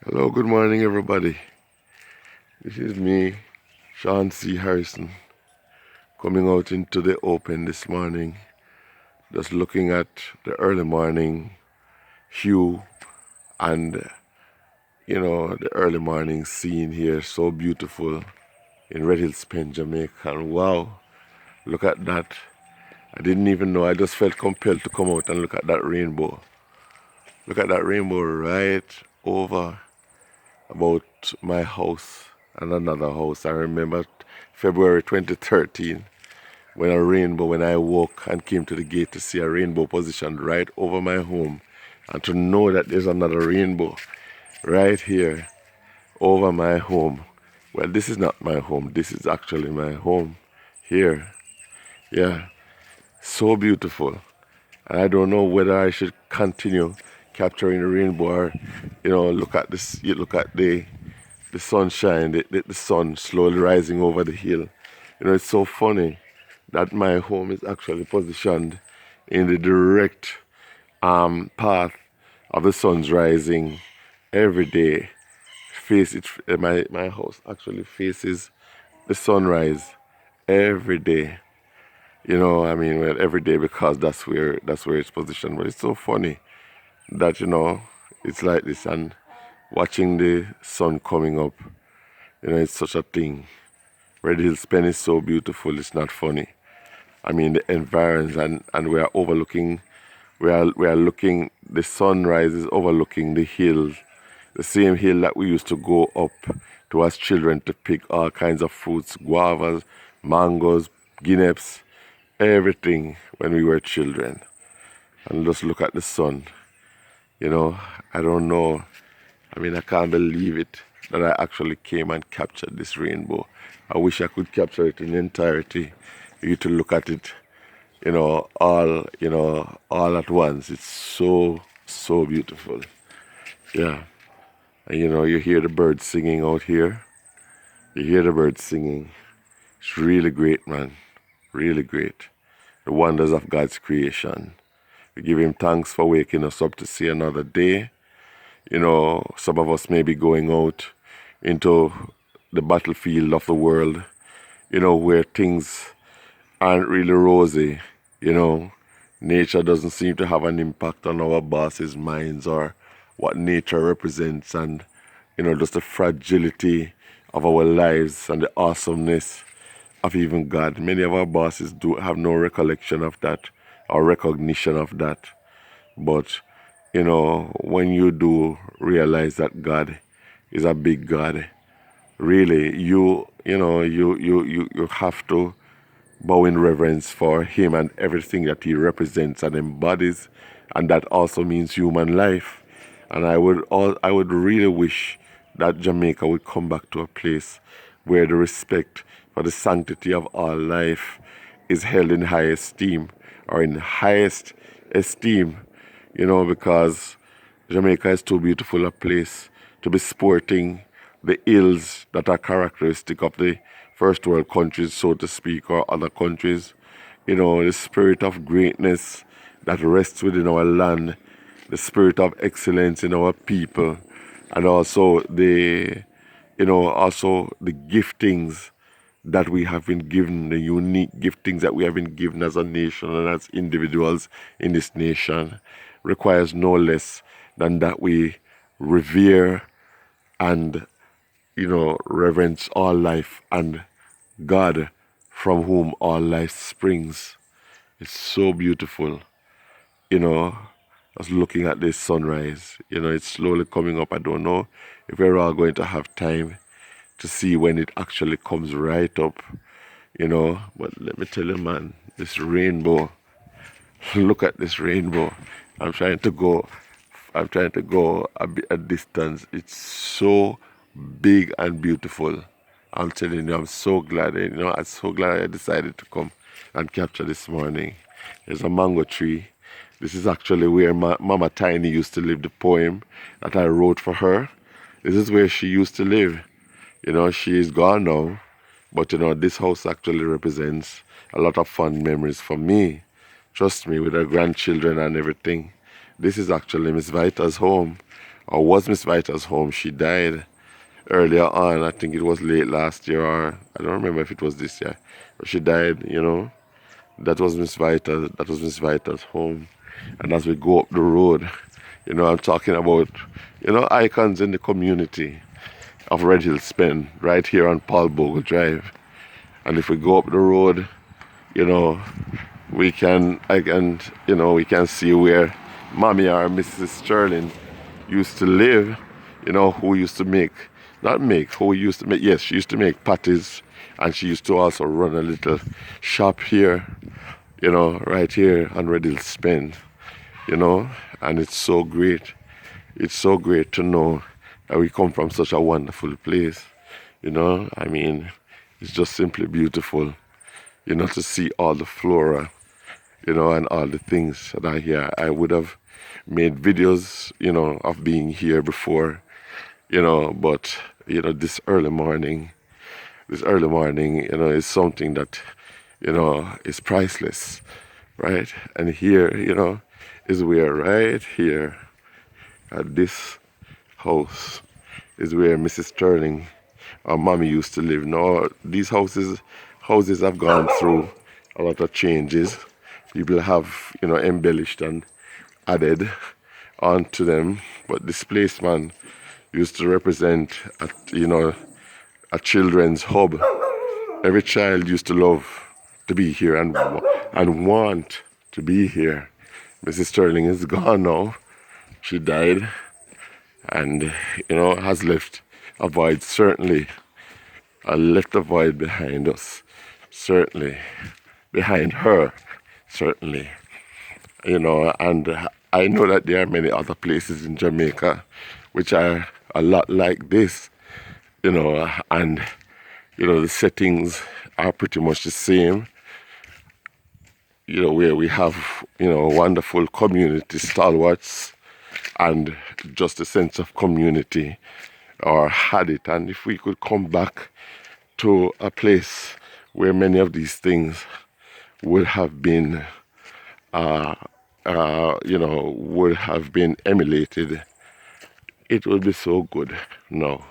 Hello, good morning, everybody. This is me, Sean C. Harrison, coming out into the open this morning, just looking at the early morning hue and, the early morning scene here, so beautiful in Red Hills Pen, Jamaica. And wow, look at that. I didn't even know, I just felt compelled to come out and look at that rainbow. Look at that rainbow right over about my house and another house. I remember February 2013 when I woke and came to the gate to see a rainbow positioned right over my home, and to know that there's another rainbow right here over my home. Well, this is not my home. This is actually my home here. Yeah, so beautiful. And I don't know whether I should continue capturing the rainbow or, look at this. You look at the sunshine, the sun slowly rising over the hill. It's so funny that my home is actually positioned in the direct path of the sun's rising every day. My house actually faces the sunrise every day. Well, every day, because that's where it's positioned. But it's so funny that it's like this, and watching the sun coming up. It's such a thing. Red Hills Pen is so beautiful. It's not funny. The environs, and we are overlooking. We are looking. The sunrise is overlooking the hills, the same hill that we used to go up to as children to pick all kinds of fruits, guavas, mangoes, guineps, everything when we were children. And just look at the sun. I don't know. I can't believe it that I actually came and captured this rainbow. I wish I could capture it in entirety. You to look at it, all at once. It's so beautiful. Yeah. And you hear the birds singing out here. You hear the birds singing. It's really great, man. Really great. The wonders of God's creation. We give him thanks for waking us up to see another day. Some of us may be going out into the battlefield of the world, where things aren't really rosy. Nature doesn't seem to have an impact on our bosses' minds or what nature represents, and, just the fragility of our lives and the awesomeness of even God. Many of our bosses do have no recollection of that or recognition of that. But, when you do realize that God is a big God, really, you have to bow in reverence for him and everything that he represents and embodies, and that also means human life. And I would really wish that Jamaica would come back to a place where the respect for the sanctity of all life is held in high esteem, or in highest esteem, because Jamaica is too beautiful a place to be sporting the ills that are characteristic of the first world countries, so to speak, or other countries. The spirit of greatness that rests within our land, the spirit of excellence in our people, and also the giftings that we have been given, the unique giftings that we have been given as a nation and as individuals in this nation, requires no less than that we revere and, reverence all life and God, from whom all life springs. It's so beautiful, just looking at this sunrise. It's slowly coming up. I don't know if we're all going to have time to see when it actually comes right up, but let me tell you, man, this rainbow, look at this rainbow. I'm trying to go a distance. It's so big and beautiful. I'm telling you, I'm so glad. I'm so glad I decided to come and capture this morning. There's a mango tree. This is actually where Mama Tiny used to live. The poem that I wrote for her. This is where she used to live. She is gone now. But, this house actually represents a lot of fond memories for me. Trust me, with her grandchildren and everything. This is actually Miss Vita's home. or was Miss Vita's home. She died earlier on. I think it was late last year, or I don't remember if it was this year. But she died, you know. That was Miss Vita. That was Miss Vita's home. And as we go up the road, you know, I'm talking about, you know, icons in the community of Red Hill Spen, right here on Paul Bogle Drive. And if we go up the road, you know, we can see where Mommy or Mrs. Sterling used to live, you know, who used to make, yes, she used to make patties, and she used to also run a little shop here, you know, right here on Red Hill Spen, you know, and it's so great. It's so great to know that we come from such a wonderful place, you know. I mean, it's just simply beautiful, you know, to see all the flora, you know, and all the things that are here. I would have made videos, you know, of being here before, you know, but, you know, this early morning, you know, is something that, you know, is priceless, right? And here, you know, is where right here at this house is where Mrs. Sterling, our mommy, used to live. Now, these houses have gone through a lot of changes. People have, you know, embellished and added onto them. But this place, man, used to represent, you know, a children's hub. Every child used to love to be here and want to be here. Mrs. Sterling is gone now. She died, and, you know, has left a void, certainly. Left a void behind us, certainly. Behind her, certainly. You know, and I know that there are many other places in Jamaica which are a lot like this, you know, and, you know, the settings are pretty much the same, you know, where we have, you know, wonderful community stalwarts and just a sense of community, or had it. And if we could come back to a place where many of these things would have been, you know, would have been emulated, it would be so good now.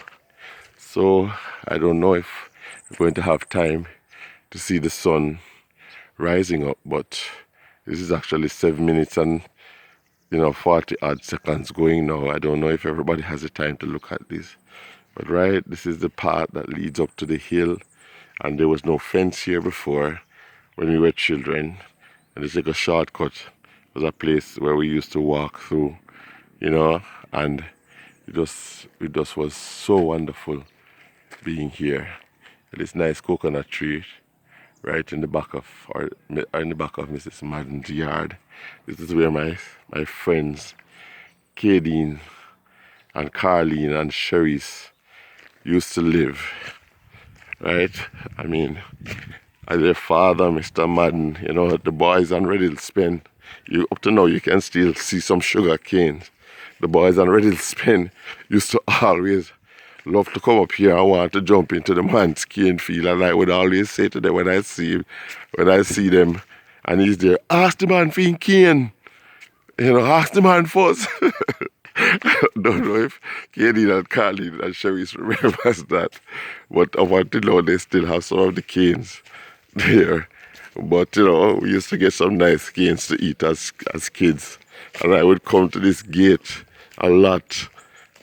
So I don't know if I'm going to have time to see the sun rising up, but this is actually 7 minutes and, you know, 40 odd seconds going now. I don't know if everybody has the time to look at this. But right, this is the path that leads up to the hill, and there was no fence here before when we were children. And it's like a shortcut. It was a place where we used to walk through, you know, and it just was so wonderful being here. And this nice coconut tree right in the back of Mrs. Madden's yard. This is where my friends Kadeen and Carleen and Cherise used to live, right? I mean, as their father, Mr. Madden, you know, the boys on Red Hill Spen, up to now you can still see some sugar canes. The boys on Red Hill Spen used to always love to come up here and want to jump into the man's cane field, and I would always say to them when I see them and he's there, ask the man for his cane. You know, ask the man first. Don't know if Katie and Carlene and Cherise remembers that, but up until now they still have some of the canes there. But, you know, we used to get some nice canes to eat as kids, and I would come to this gate a lot,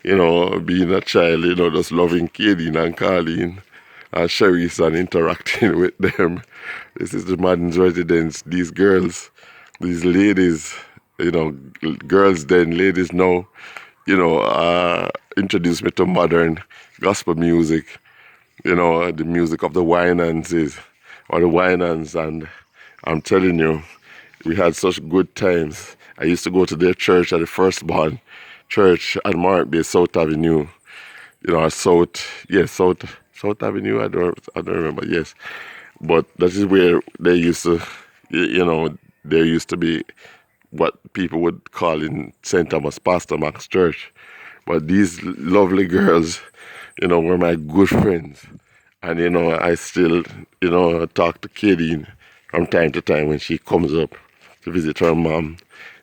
you know, being a child, you know, just loving Katie and Carlene and Cherise and interacting with them. This is the Madden's residence. These girls, these ladies, you know, girls then, ladies now, you know, introduced me to modern gospel music, you know, the music of the Winans, and I'm telling you, we had such good times. I used to go to their church at the Firstborn Church at Morant Bay, South Avenue, you know, South Avenue, I don't remember, yes. But that is where they used to, you know, there used to be what people would call in St. Thomas Pastor Max Church. But these lovely girls, you know, were my good friends. And, you know, I still, you know, talk to Katie from time to time when she comes up to visit her mom.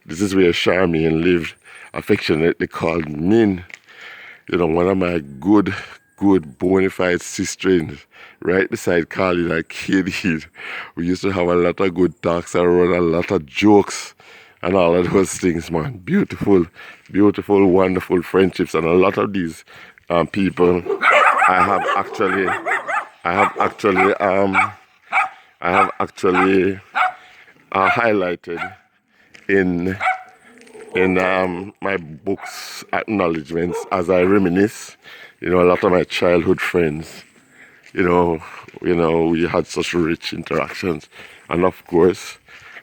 This is where Charmaine lived affectionately called Min. You know, one of my good bona fide sisters, right beside Carly, like kid. We used to have a lot of good talks around, a lot of jokes and all of those things, man. Beautiful, wonderful friendships, and a lot of these people I have actually, I have actually, I have actually highlighted in my books acknowledgements as I reminisce. You know, a lot of my childhood friends. You know, we had such rich interactions, and of course,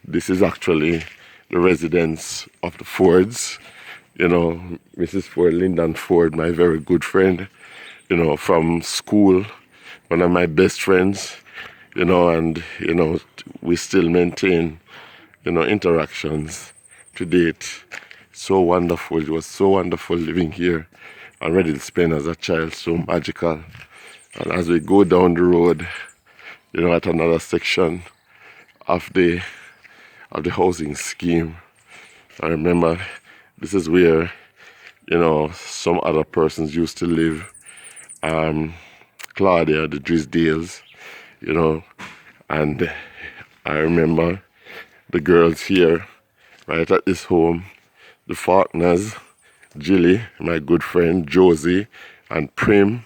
this is actually the residence of the Fords. You know, Mrs. Ford, Lyndon Ford, my very good friend. You know, from school, one of my best friends. You know, and you know, we still maintain, you know, interactions to date. So wonderful. It was so wonderful living here and ready to spend as a child. So magical. And as we go down the road, you know, at another section of the housing scheme, I remember this is where, you know, some other persons used to live. Claudia, the Drisdales, you know, and I remember the girls here, right at this home, the Faulkners, Jilly, my good friend, Josie, and Prim,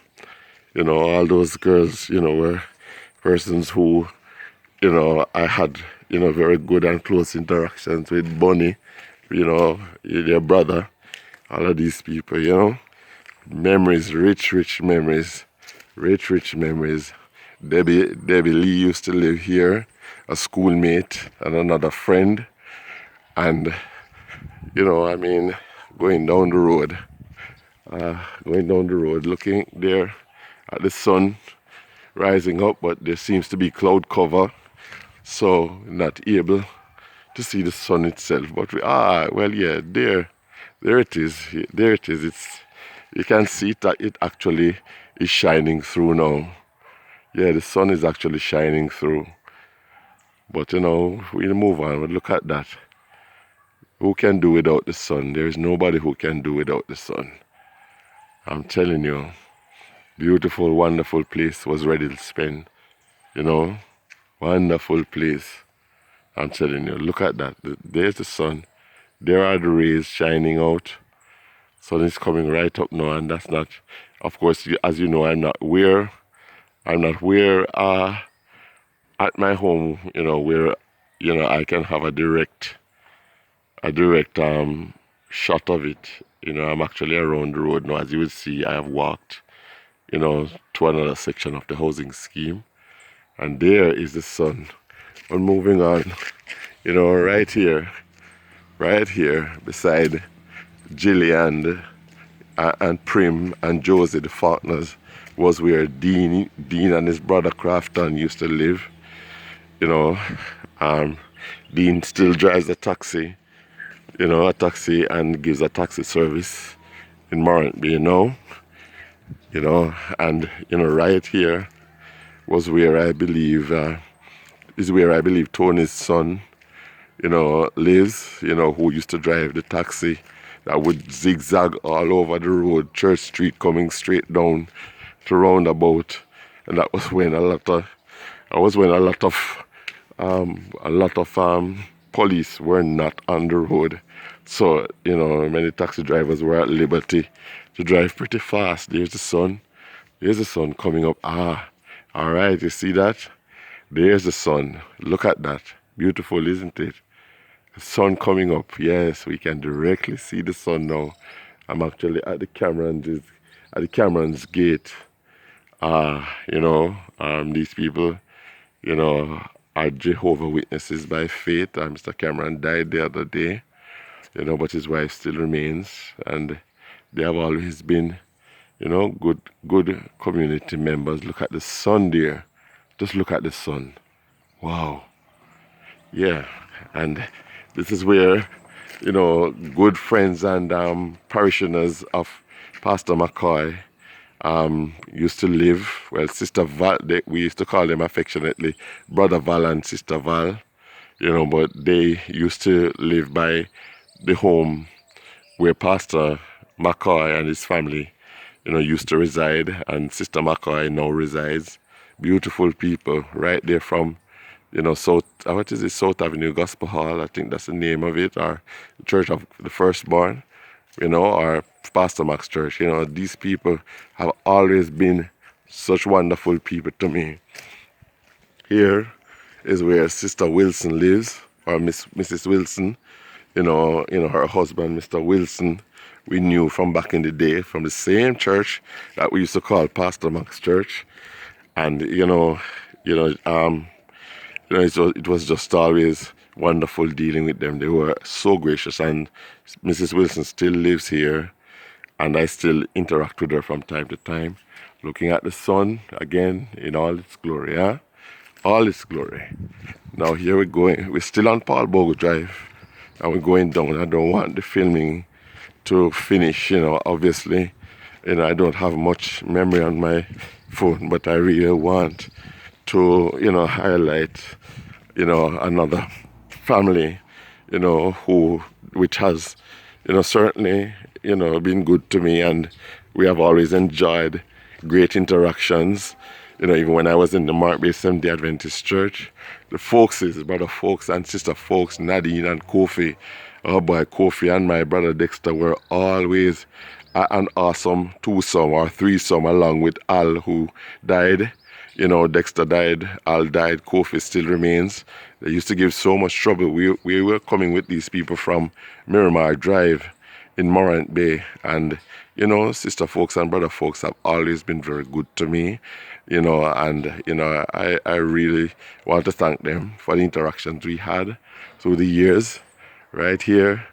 you know, all those girls, you know, were persons who, you know, I had, you know, very good and close interactions with. Bonnie, you know, their brother, all of these people, you know. Memories, rich memories, rich memories. Debbie Lee used to live here, a schoolmate and another friend. And, you know, I mean, going down the road, looking there at the sun rising up, but there seems to be cloud cover, so not able to see the sun itself. But well, yeah, there it is. There it is. You can see it, that it actually is shining through now. Yeah, the sun is actually shining through. But you know, we move on. But look at that. Who can do without the sun? There is nobody who can do without the sun. I'm telling you, beautiful, wonderful place was ready to spend. You know, wonderful place. I'm telling you, look at that. There's the sun. There are the rays shining out. Sun is coming right up now, and that's not, of course, as you know, I'm not where at my home, you know, where, you know, I can have a direct shot of it. You know, I'm actually around the road now. As you will see, I have walked, you know, to another section of the housing scheme, and there is the sun. But moving on, you know, right here beside Jilly and Prim and Josie, the Faulkners, was where Dean and his brother Crafton used to live. You know, Dean still drives a taxi, you know, and gives a taxi service in Morant Bay now. You know, and you know, right here was where I believe Tony's son, you know, lives, you know, who used to drive the taxi that would zigzag all over the road, Church Street, coming straight down to roundabout. And that was when a lot of police were not on the road. So, you know, many taxi drivers were at liberty to drive pretty fast. There's the sun. There's the sun coming up. All right, you see that? There's the sun. Look at that. Beautiful, isn't it? The sun coming up. Yes, we can directly see the sun now. I'm actually at the Cameron's gate. You know, these people, you know, are Jehovah's Witnesses by faith. Mr. Cameron died the other day, you know, but his wife still remains, and they have always been, you know, good community members. Look at the sun there. Just look at the sun. Wow. Yeah, and this is where, you know, good friends and parishioners of Pastor McCoy used to live. Well, Sister Val, we used to call them affectionately Brother Val and Sister Val, you know, but they used to live by the home where Pastor McCoy and his family, used to reside, and Sister McCoy now resides. Beautiful people right there from, South, what is it, South Avenue Gospel Hall, I think that's the name of it, or the Church of the Firstborn, or Pastor Max Church. These people have always been such wonderful people to me. Here is where Sister Wilson lives, or Mrs. Wilson. Her husband, Mr. Wilson, we knew from back in the day, from the same church that we used to call Pastor Max Church. And it was just always wonderful dealing with them. They were so gracious, and Mrs. Wilson still lives here, and I still interact with her from time to time, looking at the sun again in all its glory, huh? All its glory. Now here we're going. We're still on Paul Bogle Drive, and we're going down. I don't want the filming to finish, obviously. I don't have much memory on my phone, but I really want to, highlight, another family, which has, certainly, been good to me, and we have always enjoyed great interactions. Even when I was in the Morant Bay Seventh-day Adventist Church, the Folkeses, Brother Folkes and Sister Folkes, Nadine and Kofi, oh boy, Kofi and my brother Dexter were always an awesome twosome or threesome, along with Al, who died. Dexter died, Al died, Kofi still remains. They used to give so much trouble. We were coming with these people from Miramar Drive in Morant Bay, and Sister Folks and Brother Folks have always been very good to me, and I really want to thank them for the interactions we had through the years right here.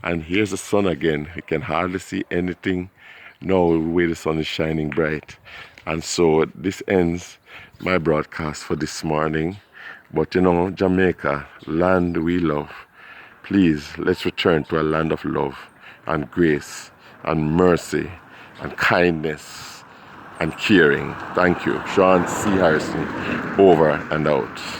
And here's the sun again. We can hardly see anything now the way the sun is shining bright. And so this ends my broadcast for this morning. But Jamaica, land we love, please, let's return to a land of love and grace and mercy and kindness and caring. Thank you. Sean C. Harrison, over and out.